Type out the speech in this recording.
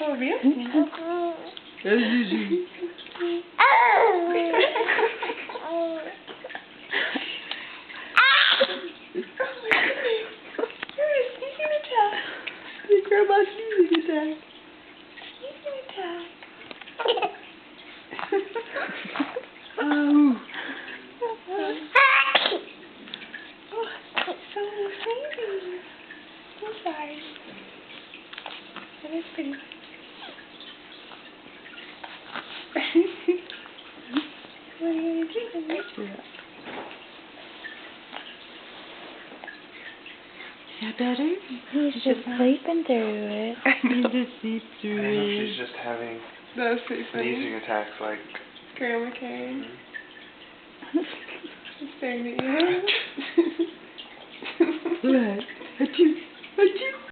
obviously. That's Gigi. Your grandma's sneezing attack. Sneezing attack. Oh. So sneezy. I'm sorry. That is pretty. What are you gonna do? Is that better? He's just sleeping through it. He's just sleep I through think it. she's just having That was pretty funny. sneezing attacks like... Grandma Karen. She's staring at you. What? Achoo! Achoo!